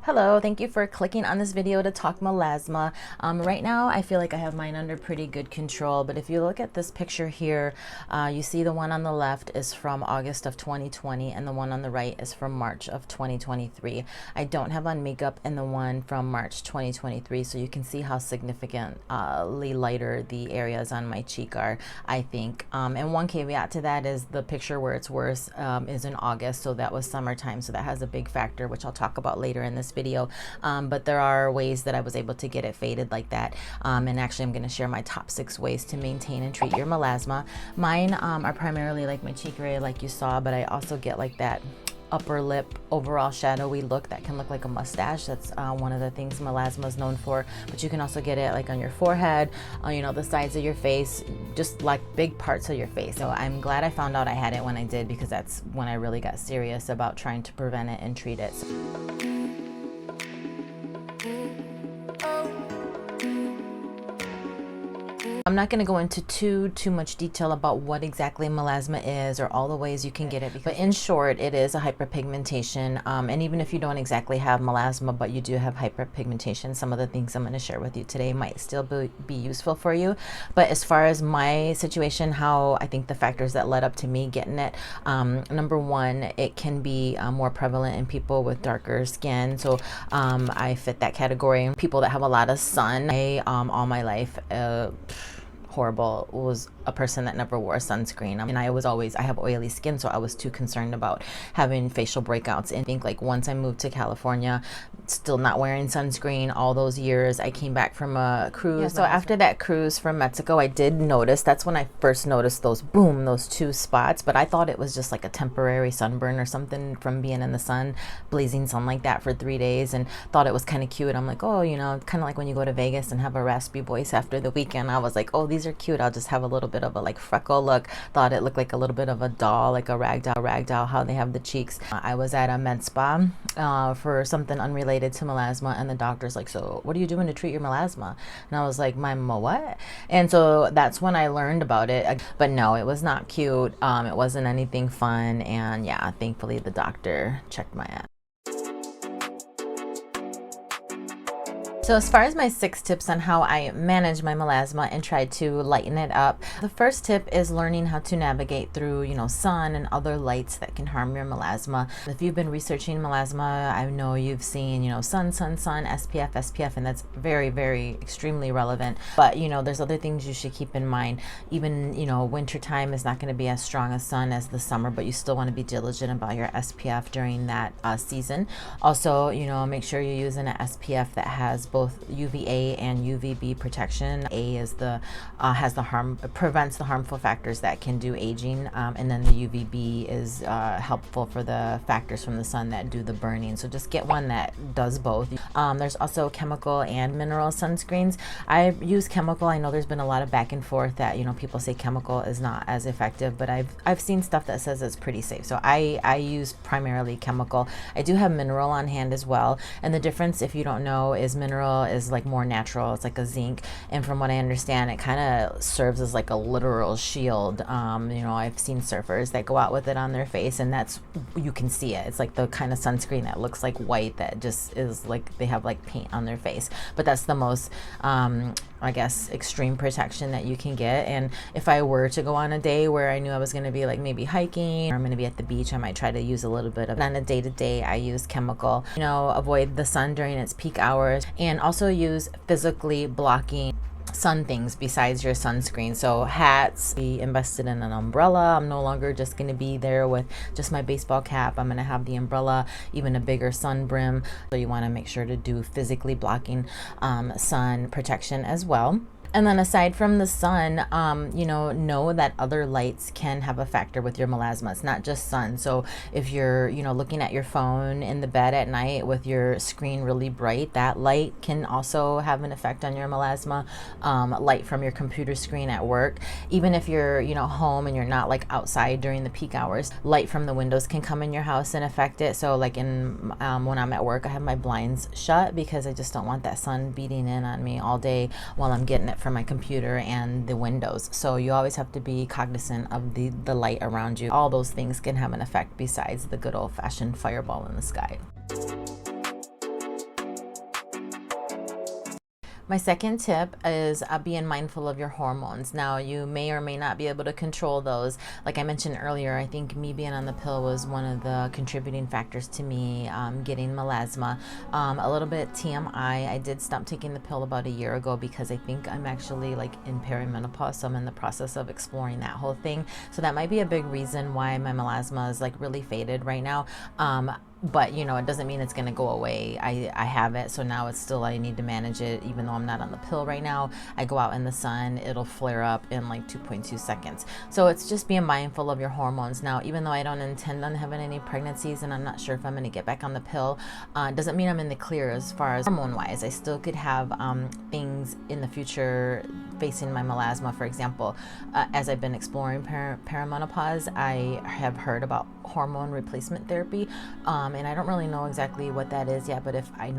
Hello, thank you for clicking on this video to talk melasma. Right now, I feel like I have mine under pretty good control, but if you look at this picture here, you see the one on the left is from August of 2020 and the one on the right is from March of 2023. I don't have on makeup in the one from March 2023, so you can see how significantly lighter the areas on my cheek are, I think. And one caveat to that is the picture where it's worse is in August, so that was summertime, so that has a big factor, which I'll talk about later in this video. But there are ways that I was able to get it faded like that. And actually I'm going to share my top 6 ways to maintain and treat your melasma. Mine are primarily like my cheek area like you saw, but I also get like that upper lip overall shadowy look that can look like a mustache. That's one of the things melasma is known for, but you can also get it like on your forehead, you know, the sides of your face, just like big parts of your face. So I'm glad I found out I had it when I did, because that's when I really got serious about trying to prevent it and treat it. I'm not going to go into too much detail about what exactly melasma is or all the ways you can get it, but in short, it is a hyperpigmentation. And even if you don't exactly have melasma, but you do have hyperpigmentation, some of the things I'm going to share with you today might still be useful for you. But as far as my situation, how I think the factors that led up to me getting it, number one, it can be more prevalent in people with darker skin. So I fit that category. People that have a lot of sun. All my life, horrible, was a person that never wore sunscreen. And I have oily skin, so I was too concerned about having facial breakouts. And I think like once I moved to California, still not wearing sunscreen all those years, I came back from a cruise. Yeah, so after that cruise from Mexico, I did notice, that's when I first noticed those 2 spots, but I thought it was just like a temporary sunburn or something from being in the sun, blazing sun like that for 3 days, and thought it was kind of cute. I'm like, oh, you know, kind of like when you go to Vegas and have a raspy voice after the weekend. I was like, oh, these are cute. I'll just have a little bit of a like freckle look. Thought it looked like a little bit of a doll, like a rag doll, how they have the cheeks. I was at a med spa for something unrelated to melasma, and the doctor's like, so what are you doing to treat your melasma? And I was like, my what? And so that's when I learned about it. But no, it was not cute. It wasn't anything fun. And yeah, thankfully the doctor checked my ass. So as far as my 6 tips on how I manage my melasma and try to lighten it up, the first tip is learning how to navigate through, you know, sun and other lights that can harm your melasma. If you've been researching melasma, I know you've seen, you know, sun, SPF, and that's very, very extremely relevant. But, you know, there's other things you should keep in mind. Even, you know, winter time is not going to be as strong a sun as the summer, but you still want to be diligent about your SPF during that season. Also, you know, make sure you're using an SPF that has both UVA and UVB protection. A is prevents the harmful factors that can do aging, and then the UVB is helpful for the factors from the sun that do the burning. So just get one that does both. There's also chemical and mineral sunscreens. I use chemical. I know there's been a lot of back and forth that, you know, people say chemical is not as effective, but I've seen stuff that says it's pretty safe. So I use primarily chemical. I do have mineral on hand as well, and the difference, if you don't know, is mineral is like more natural. It's like a zinc, and from what I understand, it kind of serves as like a literal shield. You know, I've seen surfers that go out with it on their face, and that's, you can see it. It's like the kind of sunscreen that looks like white, that just is like they have like paint on their face, but that's the most I guess extreme protection that you can get. And if I were to go on a day where I knew I was going to be like maybe hiking, or I'm going to be at the beach, I might try to use a little bit of, on a day-to-day I use chemical. You know, avoid the sun during its peak hours, and also use physically blocking sun things besides your sunscreen. So hats, be invested in an umbrella. I'm no longer just going to be there with just my baseball cap. I'm going to have the umbrella, even a bigger sun brim. So you want to make sure to do physically blocking sun protection as well. And then aside from the sun, you know that other lights can have a factor with your melasma. It's not just sun. So if you're, you know, looking at your phone in the bed at night with your screen really bright, that light can also have an effect on your melasma. Light from your computer screen at work. Even if you're, you know, home and you're not like outside during the peak hours, light from the windows can come in your house and affect it. So like when I'm at work, I have my blinds shut because I just don't want that sun beating in on me all day while I'm getting it from my computer and the windows. So you always have to be cognizant of the light around you. All those things can have an effect besides the good old-fashioned fireball in the sky. My second tip is being mindful of your hormones. Now, you may or may not be able to control those. Like I mentioned earlier, I think me being on the pill was one of the contributing factors to me getting melasma. A little bit TMI, I did stop taking the pill about a year ago because I think I'm actually like in perimenopause, so I'm in the process of exploring that whole thing. So that might be a big reason why my melasma is like really faded right now. But you know, it doesn't mean it's going to go away. I have it, so now it's still, I need to manage it. Even though I'm not on the pill right now, I go out in the sun, it'll flare up in like 2.2 seconds. So it's just being mindful of your hormones. Now, even though I don't intend on having any pregnancies and I'm not sure if I'm going to get back on the pill, doesn't mean I'm in the clear as far as hormone wise. I still could have things in the future facing my melasma. For example, as I've been exploring perimenopause, I have heard about hormone replacement therapy, and I don't really know exactly what that is yet, but if I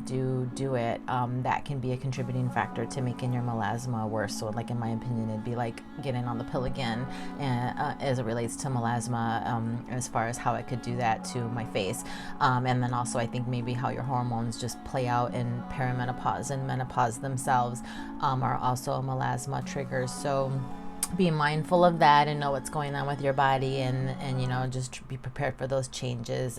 do it, that can be a contributing factor to making your melasma worse. So like in my opinion, it'd be like getting on the pill again, as it relates to melasma, as far as how I could do that to my face. And then also I think maybe how your hormones just play out in perimenopause and menopause themselves are also a melasma triggers. So be mindful of that and know what's going on with your body, and you know, just be prepared for those changes.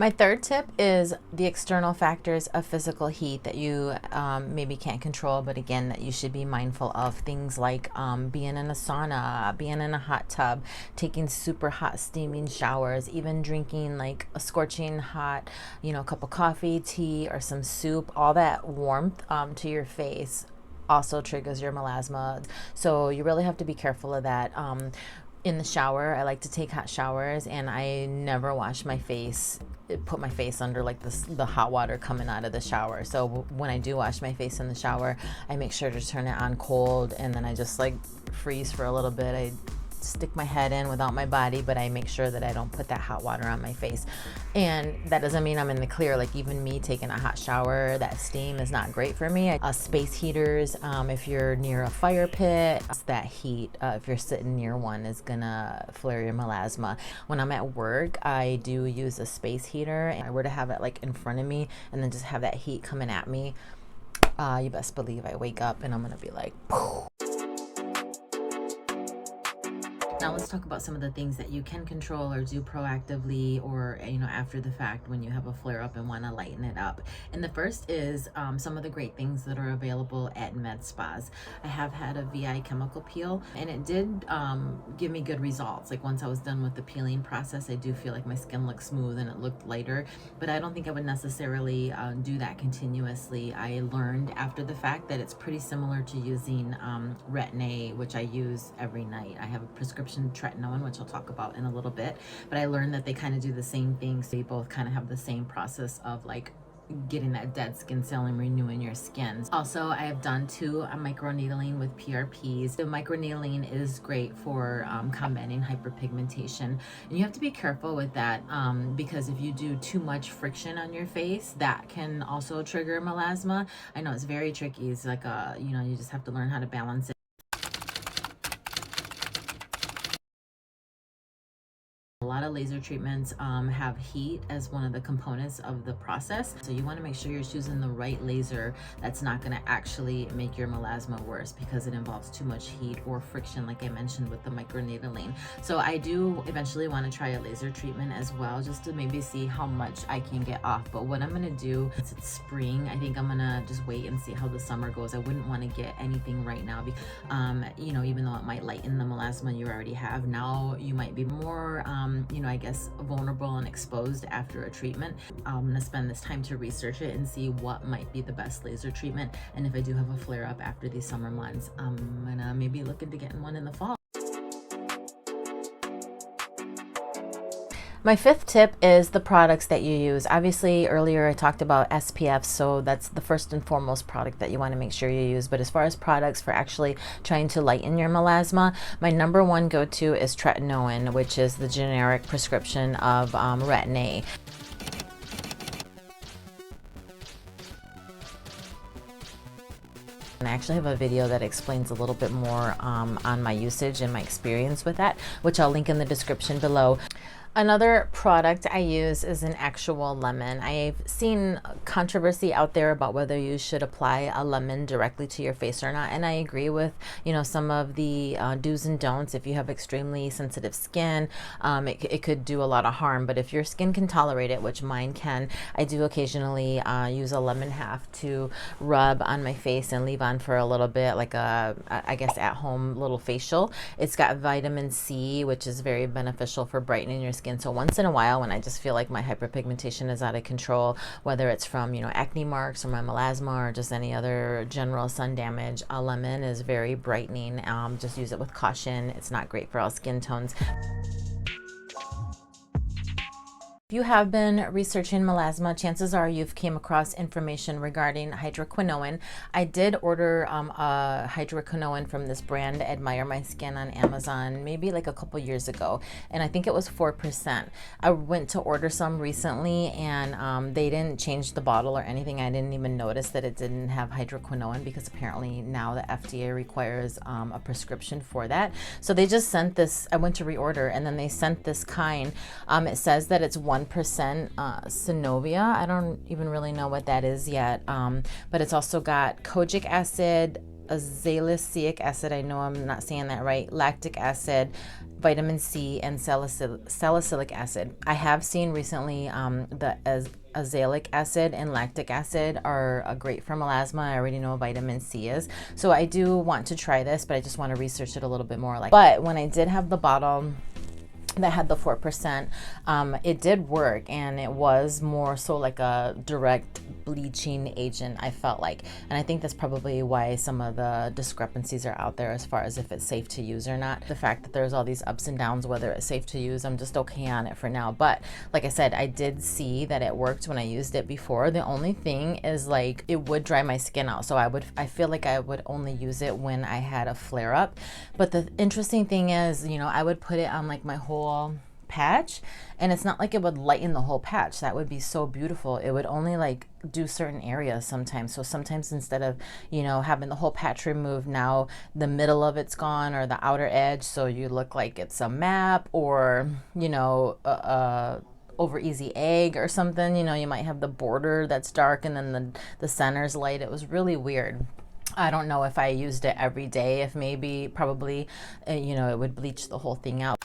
My third tip is the external factors of physical heat that you maybe can't control, but again, that you should be mindful of. Things like being in a sauna, being in a hot tub, taking super hot steaming showers, even drinking like a scorching hot, you know, cup of coffee, tea, or some soup. All that warmth to your face also triggers your melasma. So you really have to be careful of that. In the shower, I like to take hot showers, and I never wash my face, put my face under like the hot water coming out of the shower. So when I do wash my face in the shower, I make sure to turn it on cold, and then I just like freeze for a little bit. I stick my head in without my body, but I make sure that I don't put that hot water on my face. And that doesn't mean I'm in the clear. Like even me taking a hot shower, that steam is not great for me. Space heaters, if you're near a fire pit, that heat, if you're sitting near one, is gonna flare your melasma. When I'm at work, I do use a space heater, and I were to have it like in front of me and then just have that heat coming at me, you best believe I wake up and I'm gonna be like, poof. Now let's talk about some of the things that you can control or do proactively, or you know, after the fact when you have a flare up and want to lighten it up. And the first is some of the great things that are available at med spas. I have had a VI chemical peel, and it did give me good results. Like once I was done with the peeling process, I do feel like my skin looked smooth and it looked lighter, but I don't think I would necessarily do that continuously. I learned after the fact that it's pretty similar to using Retin-A, which I use every night. I have a prescription tretinoin, which I'll talk about in a little bit, but I learned that they kind of do the same thing. So they both kind of have the same process of like getting that dead skin cell and renewing your skin. Also, I have done a microneedling with PRPs. The microneedling is great for combating hyperpigmentation, and you have to be careful with that because if you do too much friction on your face, that can also trigger melasma. I know it's very tricky. It's like you know, you just have to learn how to balance it. A lot of laser treatments have heat as one of the components of the process. So you want to make sure you're choosing the right laser that's not going to actually make your melasma worse, because it involves too much heat or friction, like I mentioned with the microneedling. So I do eventually want to try a laser treatment as well, just to maybe see how much I can get off. But what I'm going to do, since it's spring, I think I'm going to just wait and see how the summer goes. I wouldn't want to get anything right now because, you know, even though it might lighten the melasma you already have, now you might be more you know, I guess vulnerable and exposed after a treatment. I'm gonna spend this time to research it and see what might be the best laser treatment. And if I do have a flare up after these summer months, I'm gonna maybe look into getting one in the fall. My fifth tip is the products that you use. Obviously, earlier I talked about SPF, so that's the first and foremost product that you want to make sure you use. But as far as products for actually trying to lighten your melasma, my number one go-to is tretinoin, which is the generic prescription of Retin-A. And I actually have a video that explains a little bit more on my usage and my experience with that, which I'll link in the description below. Another product I use is an actual lemon. I've seen controversy out there about whether you should apply a lemon directly to your face or not, and I agree with some of the do's and don'ts. If you have extremely sensitive skin, it could do a lot of harm. But if your skin can tolerate it, which mine can, I do occasionally use a lemon half to rub on my face and leave on for a little bit, like a, I guess, at home little facial. It's got vitamin C, which is very beneficial for brightening your skin. So once in a while, when I just feel like my hyperpigmentation is out of control, whether it's from acne marks or my melasma or just any other general sun damage, a lemon is very brightening. Just use it with caution. It's not great for all skin tones. If you have been researching melasma, chances are you've came across information regarding hydroquinone. I did order a hydroquinone from this brand, Admire My Skin, on Amazon, maybe like a couple years ago, and I think it was 4%. I went to order some recently, and they didn't change the bottle or anything. I didn't even notice that it didn't have hydroquinone, because apparently now the FDA requires a prescription for that. So they just sent this. I went to reorder, and then they sent this kind. It says that it's 1% synovia. I don't even really know what that is yet, but it's also got kojic acid, azelaic acid, I know I'm not saying that right, lactic acid, vitamin C, and salicylic acid. I have seen recently the azelaic acid and lactic acid are great for melasma. I already know what vitamin C is, so I do want to try this, but I just want to research it a little bit more. But when I did have the bottle that had the 4%, it did work, and it was more so like a direct bleaching agent, I felt like. And I think that's probably why some of the discrepancies are out there as far as if it's safe to use or not. The fact that there's all these ups and downs whether it's safe to use, I'm just okay on it for now. But like I said, I did see that it worked when I used it before. The only thing is, like, it would dry my skin out, so I feel like I would only use it when I had a flare up. But the interesting thing is, I would put it on like my whole patch, and it's not like it would lighten the whole patch. That would be so beautiful. It would only like do certain areas sometimes. So sometimes instead of having the whole patch removed, now the middle of it's gone, or the outer edge, so you look like it's a map, or over easy egg or something. You might have the border that's dark and then the center's light. It was really weird. I don't know if I used it every day, if probably it would bleach the whole thing out.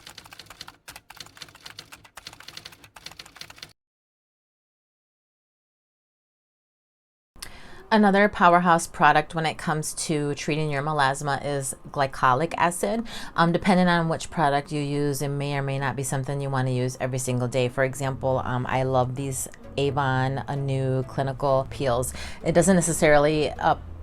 Another powerhouse product when it comes to treating your melasma is glycolic acid. Depending on which product you use, it may or may not be something you want to use every single day. For example, I love these Avon new clinical peels. It doesn't necessarily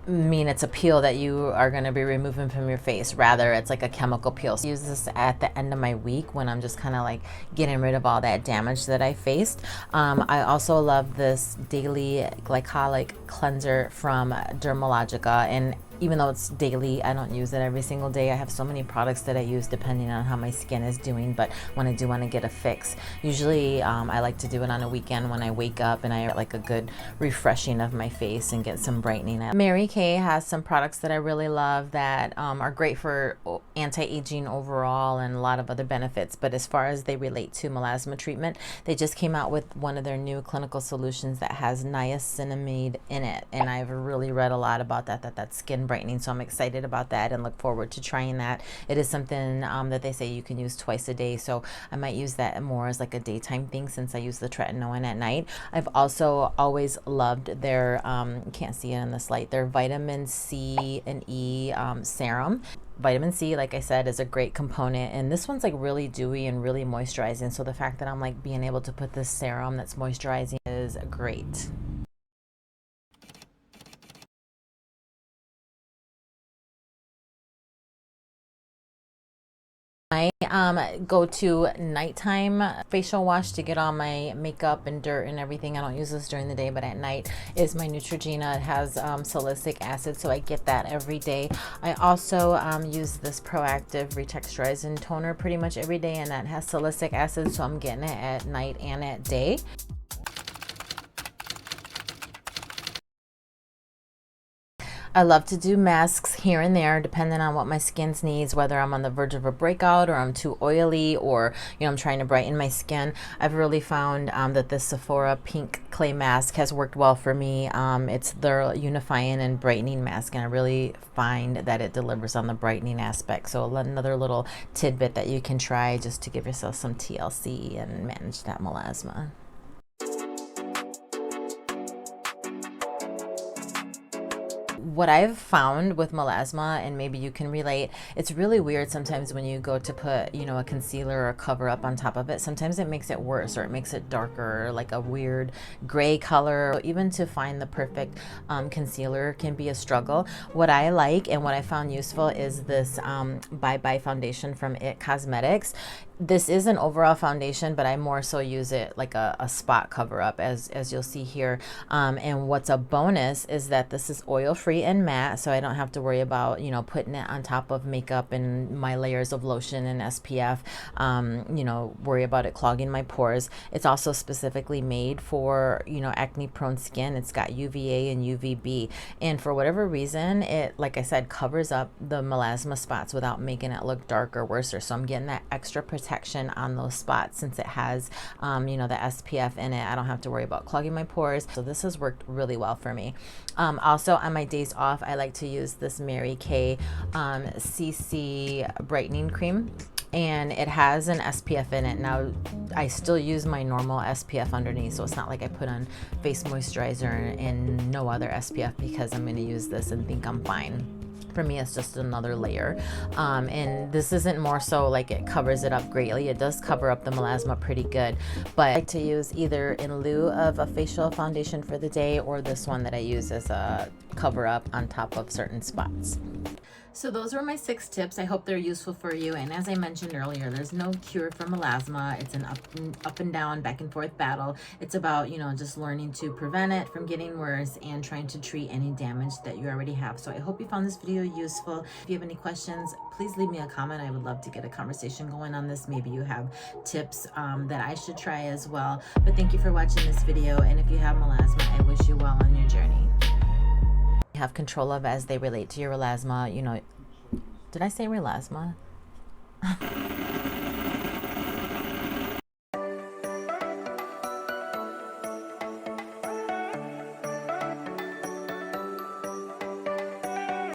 mean it's a peel that you are going to be removing from your face. Rather, it's like a chemical peel. So I use this at the end of my week when I'm just kind of like getting rid of all that damage that I faced. I also love this daily glycolic cleanser from Dermalogica, and even though it's daily, I don't use it every single day. I have so many products that I use depending on how my skin is doing, but when I do want to get a fix, usually I like to do it on a weekend when I wake up and I get like a good refreshing of my face and get some brightening. Mary Kay has some products that I really love that are great for anti-aging overall and a lot of other benefits, but as far as they relate to melasma treatment, they just came out with one of their new clinical solutions that has niacinamide in it, and I've really read a lot about that's skin brightening, so I'm excited about that and look forward to trying that. It is something that they say you can use twice a day, so I might use that more as like a daytime thing since I use the tretinoin at night. I've also always loved their you can't see it in this light, their vitamin C and E serum. Vitamin C, like I said, is a great component, and this one's like really dewy and really moisturizing, so the fact that I'm like being able to put this serum that's moisturizing is great. I go to nighttime facial wash to get all my makeup and dirt and everything. I don't use this during the day, but at night is my Neutrogena. It has salicylic acid, so I get that every day. I also use this Proactive Retexturizing Toner pretty much every day, and that has salicylic acid, so I'm getting it at night and at day. I love to do masks here and there depending on what my skin needs, whether I'm on the verge of a breakout or I'm too oily, or I'm trying to brighten my skin. I've really found that this Sephora pink clay mask has worked well for me. It's their unifying and brightening mask, and I really find that it delivers on the brightening aspect. So another little tidbit that you can try just to give yourself some TLC and manage that melasma. What I've found with melasma, and maybe you can relate, it's really weird sometimes when you go to put, a concealer or a cover up on top of it. Sometimes it makes it worse, or it makes it darker, like a weird gray color. Even to find the perfect concealer can be a struggle. What I like and what I found useful is this Bye Bye foundation from It Cosmetics. This is an overall foundation, but I more so use it like a spot cover up, as you'll see here. And what's a bonus is that this is oil free and matte, so I don't have to worry about putting it on top of makeup and my layers of lotion and SPF, worry about it clogging my pores. It's also specifically made for acne prone skin. It's got UVA and UVB, and for whatever reason it, like I said, covers up the melasma spots without making it look dark or worse. So I'm getting that extra protection on those spots. Since it has the SPF in it, I don't have to worry about clogging my pores. So this has worked really well for me. Also on my days off, I like to use this Mary Kay CC brightening cream, and it has an SPF in it. Now I still use my normal SPF underneath, so it's not like I put on face moisturizer and no other SPF because I'm going to use this and think I'm fine. For me, it's just another layer, and this isn't more so like it covers it up greatly. It does cover up the melasma pretty good, but I like to use either in lieu of a facial foundation for the day, or this one that I use as a cover up on top of certain spots. So those were my 6 tips. I hope they're useful for you. And as I mentioned earlier, there's no cure for melasma. It's an up and down, back and forth battle. It's about, just learning to prevent it from getting worse and trying to treat any damage that you already have. So I hope you found this video useful. If you have any questions, please leave me a comment. I would love to get a conversation going on this. Maybe you have tips that I should try as well. But thank you for watching this video. And if you have melasma, I wish you well on your journey. Have control of as they relate to your melasma. Did I say melasma?